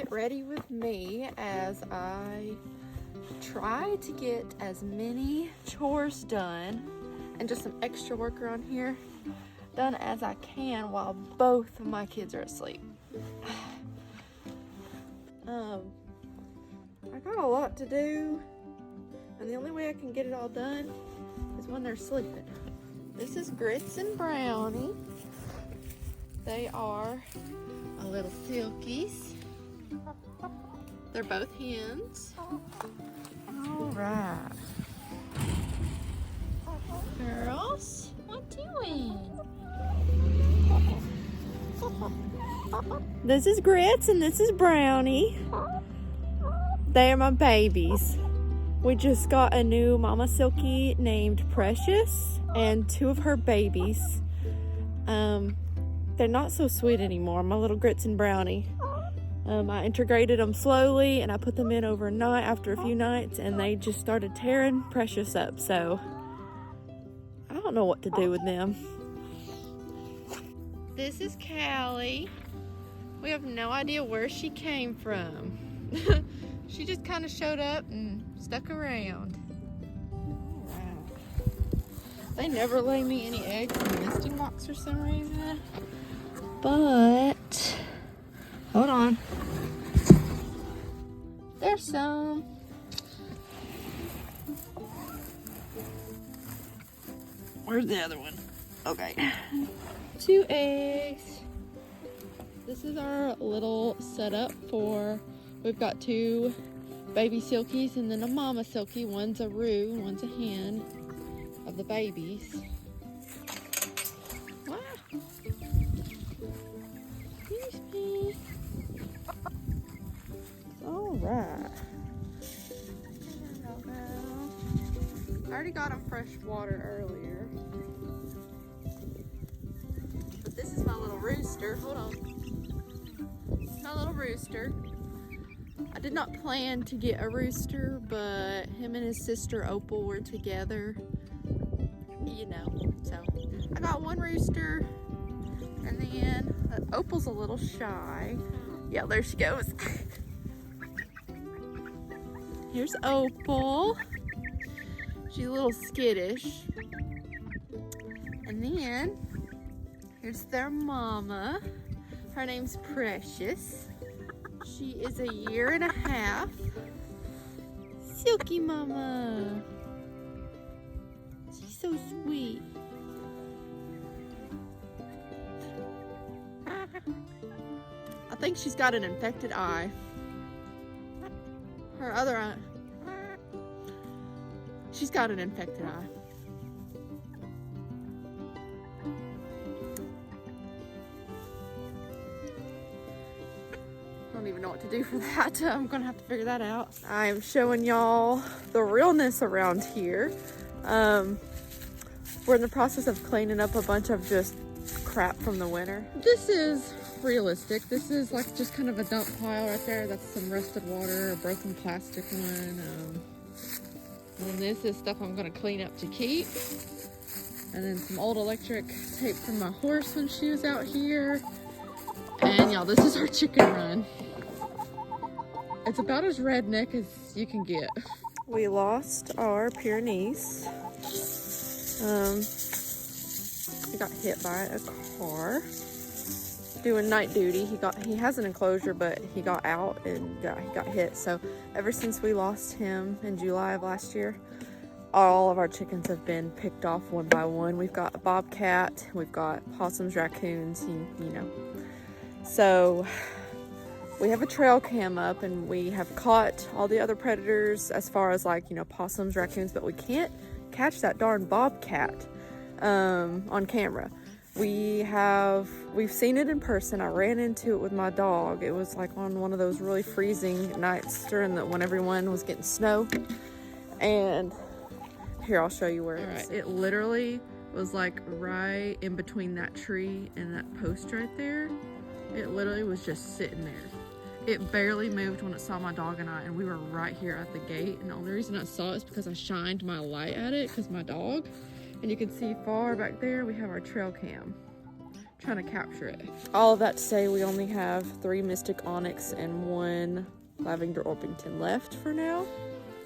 get ready with me as I try to get as many chores done and just some extra work around here done as I can while both of my kids are asleep. I got a lot to do, and the only way I can get it all done is when they're sleeping. This is Grits and Brownie. They are a little Silkies. They're both hens. All right. Girls, what doing? This is Grits and this is Brownie. They are my babies. We just got a new Mama Silkie named Precious and two of her babies. They're not so sweet anymore, my little Grits and Brownie. I integrated them slowly and I put them in overnight after a few nights, and they just started tearing Precious up, so I don't know what to do with them. This is Callie. We have no idea where she came from. She just kind of showed up and stuck around. Wow. They never lay me any eggs in the nesting box for some reason. But, hold on. There's some. Where's the other one? Okay. 2 eggs. This is our little setup for, we've got 2 baby Silkies and then a mama Silkie. One's a roux, one's a hen of the babies. Wow. Excuse me. All right. I already got them fresh water earlier. But this is my little rooster. Hold on. My little rooster. I did not plan to get a rooster, but him and his sister Opal were together, you know, so I got one rooster, and then Opal's a little shy. Yeah, there she goes. Here's Opal. She's a little skittish. And then here's their mama. Her name's Precious. She is 1.5 years. Silkie mama. She's so sweet. I think she's got an infected eye. Her other eye. She's got an infected eye. I don't even know what to do for that. I'm gonna have to figure that out. I am showing y'all the realness around here. We're in the process of cleaning up a bunch of just crap from the winter. This is realistic. This is like just kind of a dump pile right there. That's some rusted water, a broken plastic one. And this is stuff I'm gonna clean up to keep. And then some old electric tape from my horse when she was out here. And y'all, this is our chicken run. It's about as redneck as you can get. We lost our Pyrenees. He got hit by a car doing night duty. He has an enclosure, but he got out and he got hit. So ever since we lost him in July of last year, all of our chickens have been picked off one by one. We've got a bobcat, we've got possums, raccoons, you know. So we have a trail cam up and we have caught all the other predators as far as like, you know, possums, raccoons, but we can't catch that darn bobcat on camera. We've seen it in person. I ran into it with my dog. It was like on one of those really freezing nights when everyone was getting snow. And here, I'll show you where it is. It literally was like right in between that tree and that post right there. It literally was just sitting there. It barely moved when it saw my dog and I, and we were right here at the gate. And the only reason I saw it is because I shined my light at it because my dog. And you can see far back there, we have our trail cam. trying to capture it. All of that to say, we only have 3 Mystic Onyx and 1 Lavender Orpington left for now.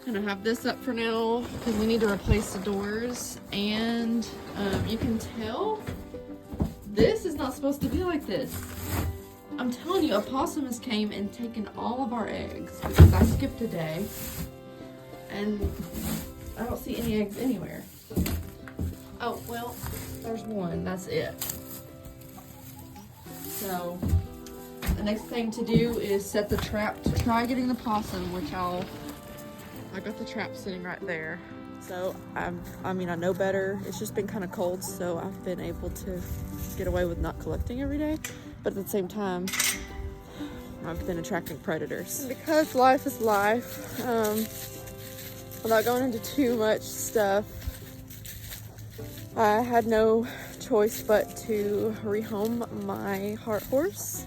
Gonna have this up for now because we need to replace the doors, and you can tell this is not supposed to be like this. I'm telling you, opossums came and taken all of our eggs because I skipped a day and I don't see any eggs anywhere. Oh, well, there's one, that's it. So the next thing to do is set the trap to try getting the possum, which I got the trap sitting right there. So I mean, I know better. It's just been kind of cold, so I've been able to get away with not collecting every day. But at the same time, I've been attracting predators. And because life is life, without going into too much stuff, I had no choice but to rehome my heart horse.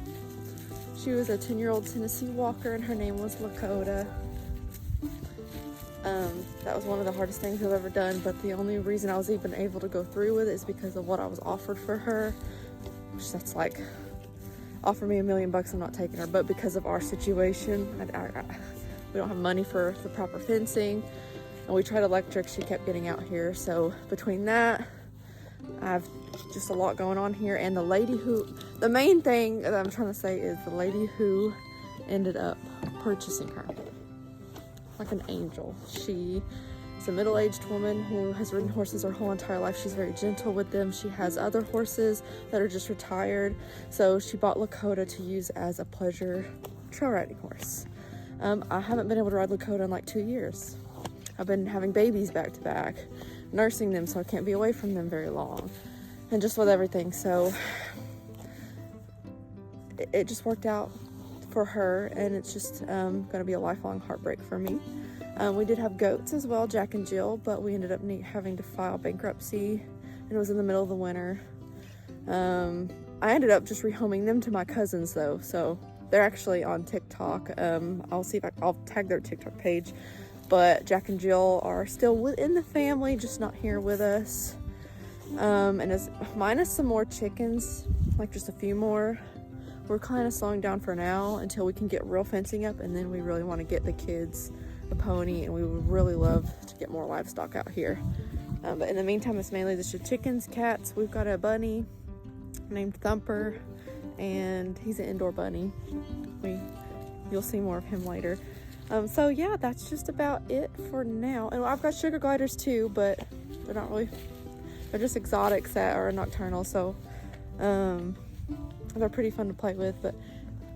She was a 10-year-old Tennessee Walker, and her name was Lakota. That was one of the hardest things I've ever done, but the only reason I was even able to go through with it is because of what I was offered for her, which that's like, offer me $1 million, I'm not taking her. But because of our situation, we don't have money for the proper fencing, and we tried electric, she kept getting out here. So between that, I've just a lot going on here. And the main thing that I'm trying to say is the lady who ended up purchasing her, like an angel. She is a middle-aged woman who has ridden horses her whole entire life. She's very gentle with them. She has other horses that are just retired, so she bought Lakota to use as a pleasure trail riding horse. I haven't been able to ride Lakota in like 2 years. I've been having babies back to back, nursing them, so I can't be away from them very long, and just with everything. So it just worked out for her, and it's just going to be a lifelong heartbreak for me. We did have goats as well, Jack and Jill, but we ended up having to file bankruptcy, and it was in the middle of the winter. I ended up just rehoming them to my cousins though, so they're actually on TikTok. I'll see if I'll tag their TikTok page, but Jack and Jill are still within the family, just not here with us. And as minus some more chickens, like just a few more. We're kind of slowing down for now until we can get real fencing up, and then we really want to get the kids a pony, and we would really love to get more livestock out here. But in the meantime, it's mainly just chickens, cats. We've got a bunny named Thumper, and he's an indoor bunny. You'll see more of him later. So yeah, that's just about it for now. And I've got sugar gliders too, but they're not really, they're just exotics that are nocturnal, so they're pretty fun to play with. But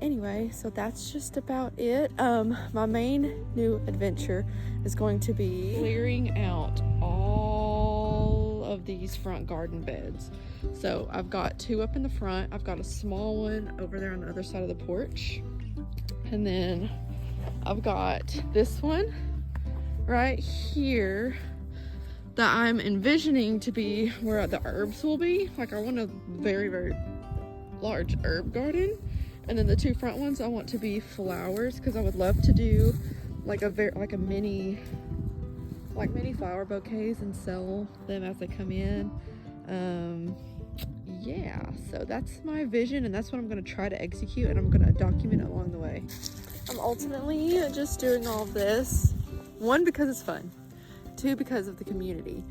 anyway, so that's just about it. My main new adventure is going to be clearing out all of these front garden beds. So I've got 2 up in the front. I've got a small one over there on the other side of the porch, and then I've got this one right here that I'm envisioning to be where the herbs will be. Like, I want a very, very large herb garden, and then the 2 front ones I want to be flowers, because I would love to do like a mini flower bouquets and sell them as they come in. Yeah, so that's my vision, and that's what I'm going to try to execute, and I'm going to document it along the way. I'm ultimately just doing all of this, 1, because it's fun, 2, because of the community.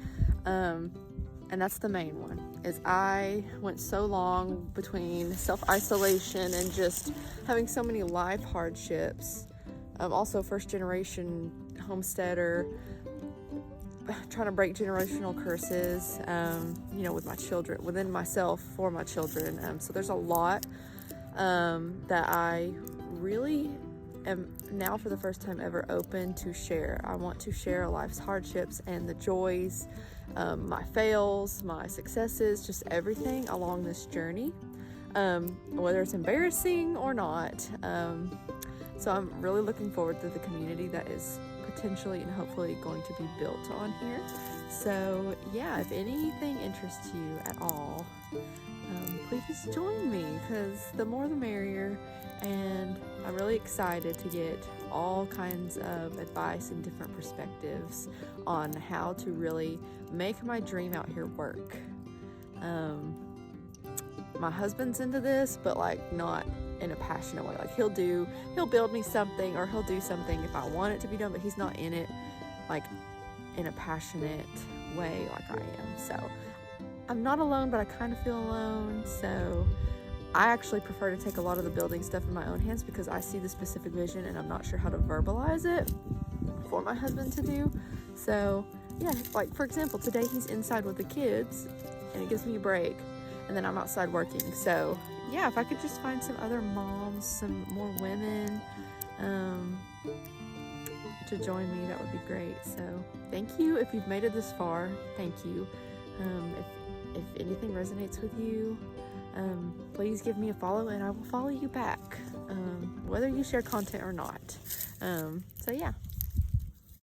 And that's the main one, is I went so long between self-isolation and just having so many life hardships. Also first generation homesteader, trying to break generational curses, with my children, within myself, for my children. So there's a lot that I really am now for the first time ever open to share. I want to share life's hardships and the joys, my fails, my successes, just everything along this journey, whether it's embarrassing or not. So I'm really looking forward to the community that is potentially and hopefully going to be built on here. So yeah, if anything interests you at all, please join me, because the more the merrier. And I'm really excited to get all kinds of advice and different perspectives on how to really make my dream out here work. my husband's into this, but like not in a passionate way. Like he'll build me something, or he'll do something if I want it to be done, but he's not in it like in a passionate way like I am. So I'm not alone, but I kind of feel alone. So I actually prefer to take a lot of the building stuff in my own hands because I see the specific vision and I'm not sure how to verbalize it for my husband to do. So yeah, like for example, today he's inside with the kids and it gives me a break, and then I'm outside working. So yeah, if I could just find some other moms, some more women to join me, that would be great. So thank you. If you've made it this far, thank you. If anything resonates with you, please give me a follow and I will follow you back, whether you share content or not. So yeah.